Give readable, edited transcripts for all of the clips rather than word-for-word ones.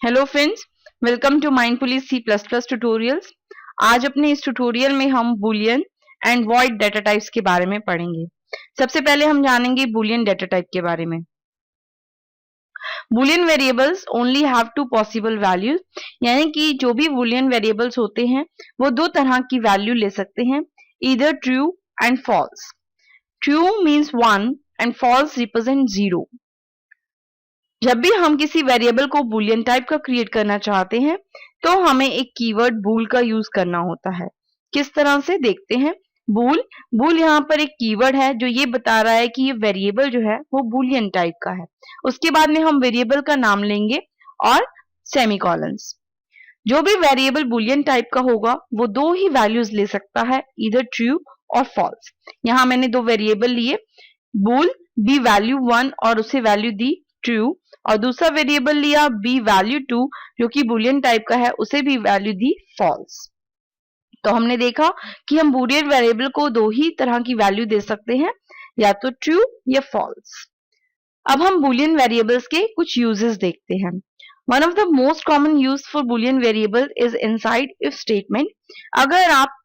Hello friends, welcome to mindfully C plus plus tutorials. आज अपने इस ट्यूटोरियल में हम Boolean and void data types के बारे में पढ़ेंगे। सबसे पहले हम जानेंगे बूलियन डाटा टाइप के बारे में। Boolean variables only have two possible values, यानी कि जो भी बूलियन वेरिएबल्स होते हैं वो दो तरह की वैल्यू ले सकते हैं, either true and false. True means 1 and false represent 0। जब भी हम किसी वेरिएबल को बूलियन टाइप का क्रिएट करना चाहते हैं तो हमें एक कीवर्ड बूल का यूज करना होता है। किस तरह से देखते हैं। बूल बूल यहाँ पर एक कीवर्ड है जो ये बता रहा है कि ये वेरिएबल जो है वो बूलियन टाइप का है। उसके बाद में हम वेरिएबल का नाम लेंगे और सेमीकोलंस। जो भी वेरिएबल बूलियन टाइप का होगा वो दो ही वैल्यूज ले सकता है, ईदर ट्रू और फॉल्स। यहाँ मैंने दो वेरिएबल लिए, बूल बी वैल्यू 1 और उसे वैल्यू दी ट्रू, और दूसरा वेरिएबल लिया बी वैल्यू 2 जो कि बूलियन टाइप का है, उसे भी वैल्यू दी फॉल्स। तो हमने देखा कि हम बूलियन वेरिएबल को दो ही तरह की वैल्यू दे सकते हैं, या तो ट्रू या फॉल्स। अब हम बूलियन वेरिएबल्स के कुछ यूजेस देखते हैं। One of the most common use for Boolean variable is inside if statement. अगर आप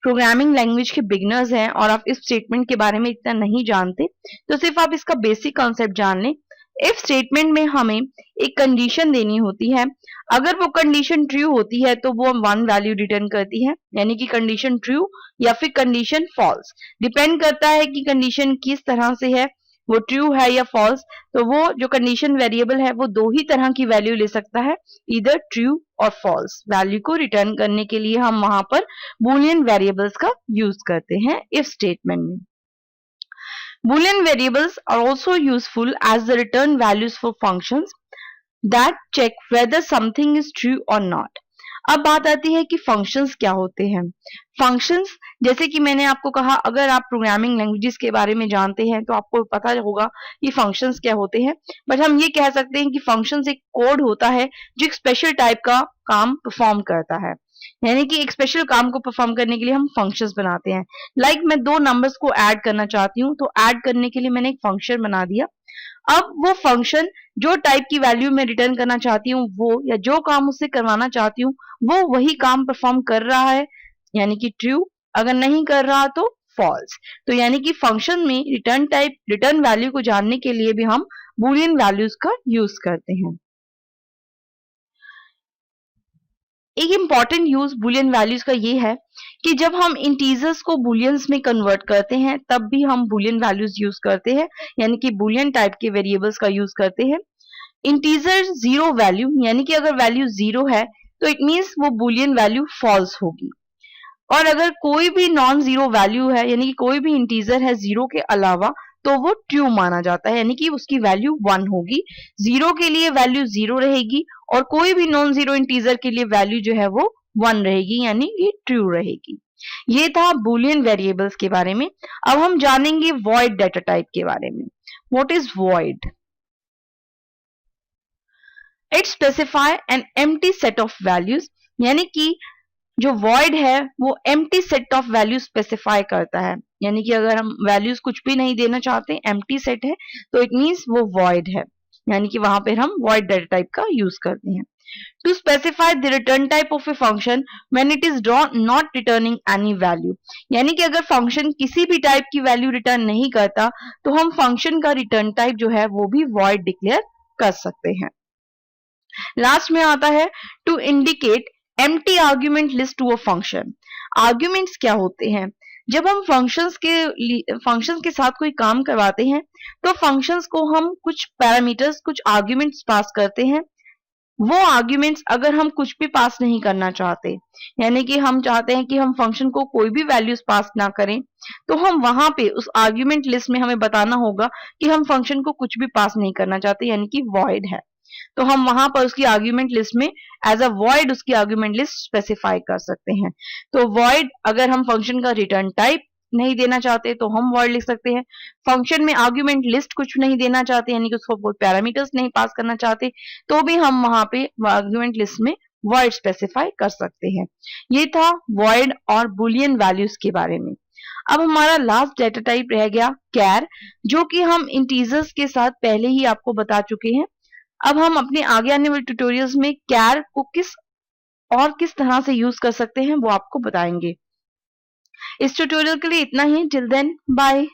प्रोग्रामिंग लैंग्वेज के बिगिनर्स हैं और आप इफ स्टेटमेंट के बारे में इतना नहीं जानते तो सिर्फ आप इसका बेसिक कॉन्सेप्ट जान लें। इफ स्टेटमेंट में हमें एक कंडीशन देनी होती है, अगर वो कंडीशन ट्रू होती है तो वो 1 वैल्यू रिटर्न करती है, यानी कि कंडीशन ट्रू या फिर कंडीशन फॉल्स, डिपेंड करता है कि कंडीशन किस तरह से है, वो ट्रू है या फॉल्स। तो वो जो कंडीशन वेरिएबल है वो दो ही तरह की वैल्यू ले सकता है, इधर ट्रू और फॉल्स। वैल्यू को रिटर्न करने के लिए हम वहां पर बूलियन वेरिएबल्स का यूज करते हैं इफ स्टेटमेंट में। Boolean variables are also useful as the return values for functions that check whether something is true or not. अब बात आती है कि फंक्शंस क्या होते हैं। फंक्शंस जैसे कि मैंने आपको कहा, अगर आप प्रोग्रामिंग लैंग्वेजेस के बारे में जानते हैं तो आपको पता होगा कि फंक्शंस क्या होते हैं। बट हम ये कह सकते हैं कि फंक्शंस एक कोड होता है जो एक स्पेशल टाइप का काम परफॉर्म करता है, यानी कि एक स्पेशल काम को परफॉर्म करने के लिए हम फंक्शंस बनाते हैं। लाइक मैं दो नंबर्स को ऐड करना चाहती हूँ तो ऐड करने के लिए मैंने एक फंक्शन बना दिया। अब वो फंक्शन जो टाइप की वैल्यू मैं रिटर्न करना चाहती हूँ वो, या जो काम उससे करवाना चाहती हूँ वो वही काम परफॉर्म कर रहा है, यानी कि ट्रू, अगर नहीं कर रहा तो फॉल्स। तो यानी कि फंक्शन में रिटर्न टाइप, रिटर्न वैल्यू को जानने के लिए भी हम बूलियन वैल्यूज का यूज करते हैं। एक इंपॉर्टेंट यूज बूलियन वैल्यूज का ये है कि जब हम इंटीजर्स को बूलियंस में कन्वर्ट करते हैं तब भी हम बूलियन वैल्यूज यूज करते हैं, यानी कि बूलियन टाइप के वेरिएबल्स का यूज करते हैं। इंटीजर जीरो वैल्यू, यानी कि अगर वैल्यू जीरो है तो इट मीन्स वो बूलियन वैल्यू फॉल्स होगी। और अगर कोई भी नॉन जीरो वैल्यू है, यानी कि कोई भी इंटीजर है जीरो के अलावा, तो वो ट्रू माना जाता है, यानी कि उसकी वैल्यू 1 होगी। जीरो के लिए वैल्यू 0 रहेगी और कोई भी नॉन जीरो इंटीजर के लिए वैल्यू जो है वो 1 रहेगी, यानी कि ट्रू रहेगी। ये था बूलियन वेरिएबल्स के बारे में। अब हम जानेंगे वॉइड डाटा टाइप के बारे में। What is void? It specify an empty set of values, यानी कि जो वॉइड है वो empty set of value specify करता है, यानी कि अगर हम वैल्यूज कुछ भी नहीं देना चाहते, एम्प्टी सेट है, तो इट मीन्स वो वॉइड है, यानी कि वहां पर हम वॉइड डाटा टाइप का यूज करते हैं। To specify the return type of a function when it is not returning any value, यानी कि अगर फंक्शन किसी भी टाइप की वैल्यू रिटर्न नहीं करता तो हम फंक्शन का रिटर्न टाइप जो है वो भी वॉइड डिक्लेयर कर सकते हैं। लास्ट में आता है to indicate empty argument list to a function. Arguments क्या होते हैं? जब हम फंक्शंस के साथ कोई काम करवाते हैं तो फंक्शंस को हम कुछ पैरामीटर्स, कुछ आर्ग्यूमेंट्स पास करते हैं। वो आर्ग्यूमेंट्स अगर हम कुछ भी पास नहीं करना चाहते, यानी कि हम चाहते हैं कि हम फंक्शन को कोई भी वैल्यूज पास ना करें, तो हम वहां पे उस आर्ग्यूमेंट लिस्ट में हमें बताना होगा कि हम फंक्शन को कुछ भी पास नहीं करना चाहते, यानी कि वॉइड है। तो हम वहां पर उसकी आर्ग्यूमेंट लिस्ट में एज अ वॉइड उसकी आर्ग्यूमेंट लिस्ट स्पेसिफाई कर सकते हैं। तो वॉइड, अगर हम फंक्शन का रिटर्न टाइप नहीं देना चाहते तो हम वॉइड लिख सकते हैं। फंक्शन में आर्ग्यूमेंट लिस्ट कुछ नहीं देना चाहते, यानी कि उसको कोई पैरामीटर्स नहीं पास करना चाहते, तो भी हम वहां पे आर्ग्यूमेंट लिस्ट में वॉइड स्पेसिफाई कर सकते हैं। ये था वॉइड और बुलियन वैल्यूज के बारे में। अब हमारा लास्ट डाटा टाइप रह गया कैर, जो कि हम इंटीजर्स के साथ पहले ही आपको बता चुके हैं। अब हम अपने आगे आने वाले ट्यूटोरियल्स में कैर को किस तरह से यूज कर सकते हैं वो आपको बताएंगे। इस ट्यूटोरियल के लिए इतना ही। Till then bye.